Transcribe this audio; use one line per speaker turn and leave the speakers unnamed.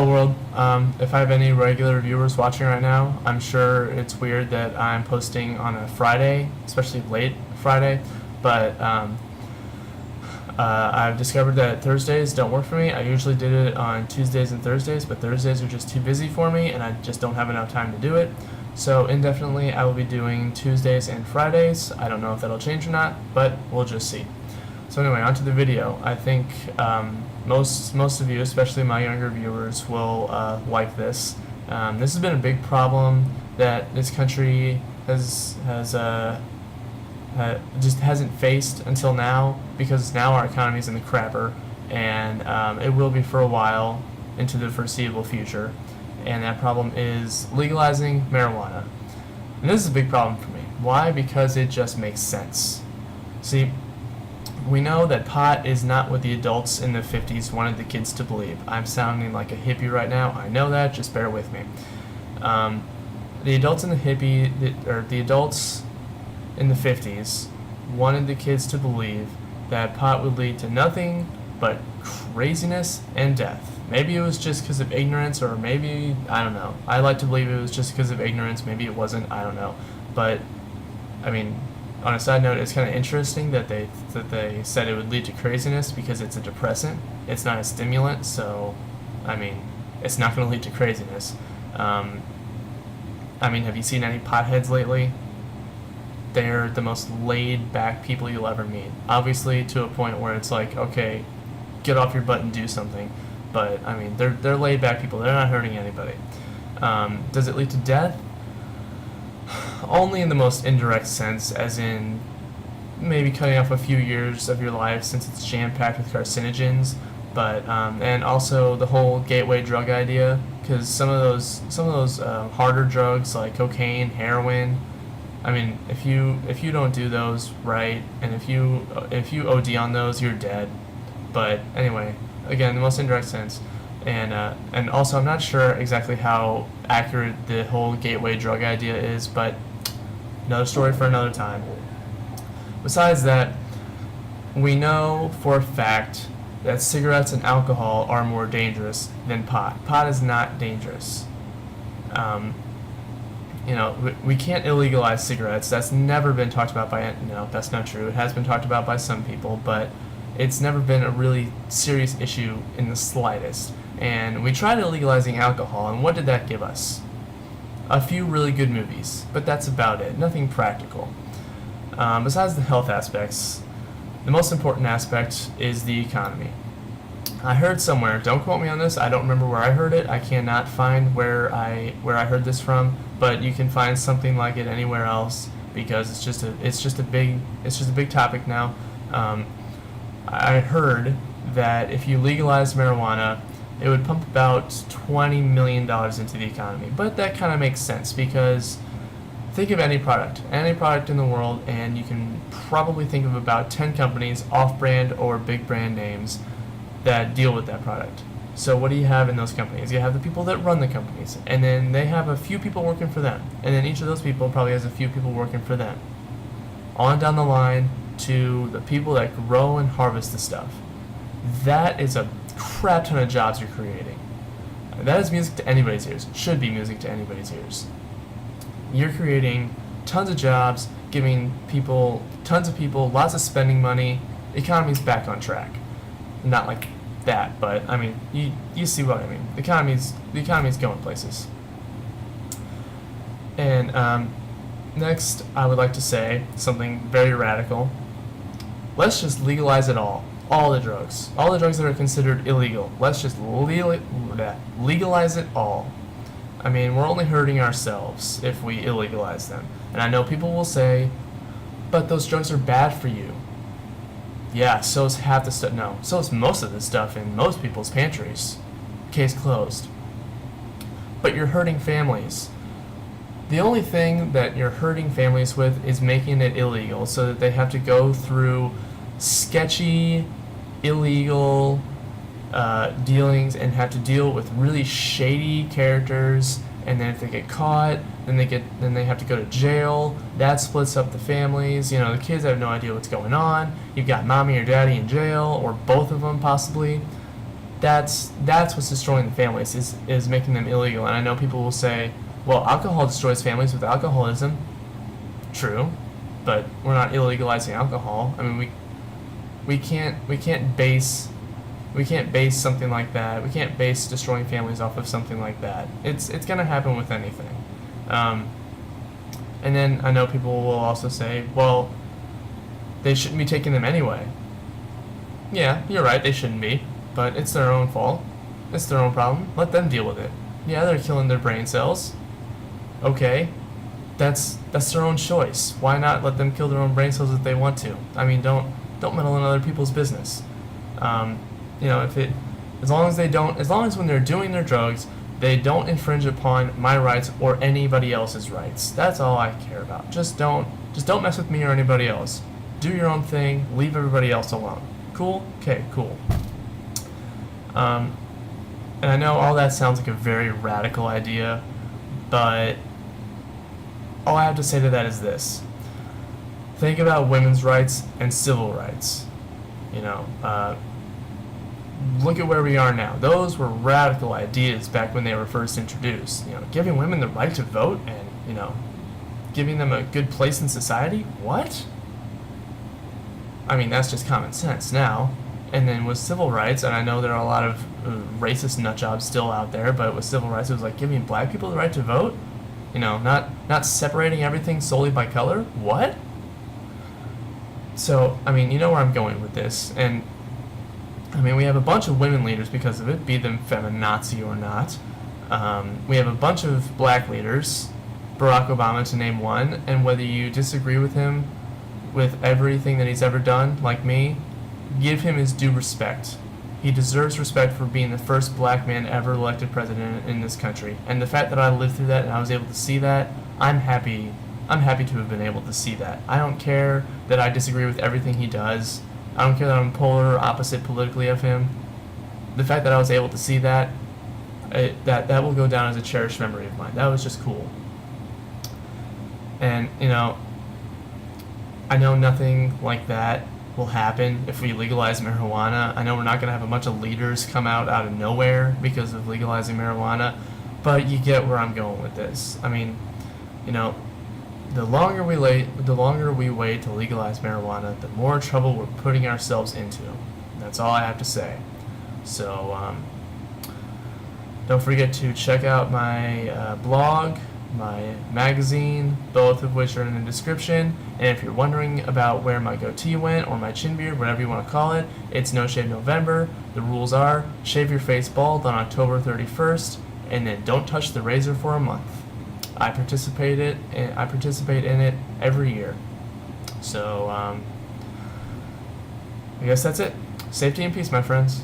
Hello world. If I have any regular viewers watching right now, I'm sure it's weird that I'm posting on a Friday, especially late Friday, but I've discovered that Thursdays don't work for me. I usually did it on Tuesdays and Thursdays, but Thursdays are just too busy for me and I just don't have enough time to do it. So indefinitely I will be doing Tuesdays and Fridays. I don't know if that'll change or not, but we'll just see. So anyway, on to the video. I think most of you, especially my younger viewers, will like this. This has been a big problem that this country just hasn't faced until now, because now our economy is in the crapper, and it will be for a while into the foreseeable future. And that problem is legalizing marijuana. And this is a big problem for me. Why? Because it just makes sense. See, we know that pot is not what the adults in the 50s wanted the kids to believe. I'm sounding like a hippie right now. I know that. Just bear with me. The adults in the the adults in the 50s wanted the kids to believe that pot would lead to nothing but craziness and death. Maybe it was just because of ignorance, or maybe, I don't know. I like to believe it was just because of ignorance. Maybe it wasn't. I don't know. But, I mean, on a side note, it's kind of interesting that they said it would lead to craziness because it's a depressant. It's not a stimulant, so, I mean, it's not going to lead to craziness. I mean, have you seen any potheads lately? They're the most laid-back people you'll ever meet. Obviously, to a point where it's like, okay, get off your butt and do something. But, I mean, they're laid-back people. They're not hurting anybody. Does it lead to death? Only in the most indirect sense, as in maybe cutting off a few years of your life since it's jam-packed with carcinogens. But and also the whole gateway drug idea, because some of those harder drugs like cocaine, heroin. I mean, if you don't do those right, and if you OD on those, you're dead. But anyway, again, the most indirect sense. And also, I'm not sure exactly how accurate the whole gateway drug idea is, but another story for another time. Besides that, we know for a fact that cigarettes and alcohol are more dangerous than pot. Pot is not dangerous. We can't illegalize cigarettes. That's never been talked about by, no, that's not true. It has been talked about by some people, but it's never been a really serious issue in the slightest. And we tried illegalizing alcohol, and what did that give us? A few really good movies, but that's about it. Nothing practical. Besides the health aspects, the most important aspect is the economy. I heard somewhere, don't quote me on this, I don't remember where I heard it, I cannot find where I heard this from, but you can find something like it anywhere else, because it's just a big topic now. I heard that if you legalize marijuana, it would pump about $20 million into the economy. But that kind of makes sense, because think of any product in the world, and you can probably think of about 10 companies, off-brand or big brand names, that deal with that product. So what do you have in those companies? You have the people that run the companies, and then they have a few people working for them, and then each of those people probably has a few people working for them. On down the line to the people that grow and harvest the stuff. That is a crap ton of jobs you're creating. That is music to anybody's ears. Should be music to anybody's ears. You're creating tons of jobs, giving people, tons of people, lots of spending money. Economy's back on track. Not like that, but I mean, you see what I mean. The economy's going places. And next, I would like to say something very radical. Let's just legalize it all. All the drugs that are considered illegal. Let's just legalize it all. I mean, we're only hurting ourselves if we illegalize them. And I know people will say, but those drugs are bad for you. Yeah, so is half the stuff. No, so is most of the stuff in most people's pantries. Case closed. But you're hurting families. The only thing that you're hurting families with is making it illegal, so that they have to go through sketchy, illegal dealings and have to deal with really shady characters, and then if they get caught, then they have to go to jail. That splits up the families. You know, the kids have no idea what's going on. You've got mommy or daddy in jail, or both of them possibly. that's what's destroying the families, is making them illegal. And I know people will say, well, alcohol destroys families with alcoholism. True, but we're not illegalizing alcohol. I mean, we can't base something like that. We can't base destroying families off of something like that. It's gonna happen with anything. And then I know people will also say, well, they shouldn't be taking them anyway. Yeah, you're right, they shouldn't be, but it's their own fault. It's their own problem. Let them deal with it. Yeah, they're killing their brain cells. Okay, that's their own choice. Why not let them kill their own brain cells if they want to? I mean, don't meddle in other people's business. As long as when they're doing their drugs, they don't infringe upon my rights or anybody else's rights. That's all I care about. Just don't mess with me or anybody else. Do your own thing. Leave everybody else alone. Cool? Okay, cool. And I know all that sounds like a very radical idea, but all I have to say to that is this. Think about women's rights and civil rights. Look at where we are now. Those were radical ideas back when they were first introduced. Giving women the right to vote and, giving them a good place in society? What? I mean, that's just common sense now. And then with civil rights, and I know there are a lot of racist nutjobs still out there, but with civil rights, it was like giving black people the right to vote? Not separating everything solely by color? What? So, I mean, you know where I'm going with this. And, I mean, we have a bunch of women leaders because of it, be them feminazi or not. We have a bunch of black leaders, Barack Obama to name one, and whether you disagree with him with everything that he's ever done, like me, give him his due respect. He deserves respect for being the first black man ever elected president in this country. And the fact that I lived through that and I was able to see that, I'm happy to have been able to see that. I don't care that I disagree with everything he does. I don't care that I'm polar or opposite politically of him. The fact that I was able to see that, that will go down as a cherished memory of mine. That was just cool. And, I know nothing like that will happen if we legalize marijuana. I know we're not going to have a bunch of leaders come out of nowhere because of legalizing marijuana, but you get where I'm going with this. I mean, the longer we wait to legalize marijuana, the more trouble we're putting ourselves into. That's all I have to say. So, don't forget to check out my blog, my magazine, both of which are in the description. And if you're wondering about where my goatee went, or my chin beard, whatever you want to call it, it's No Shave November. The rules are, shave your face bald on October 31st, and then don't touch the razor for a month. I participate in it every year. So, I guess that's it. Safety and peace, my friends.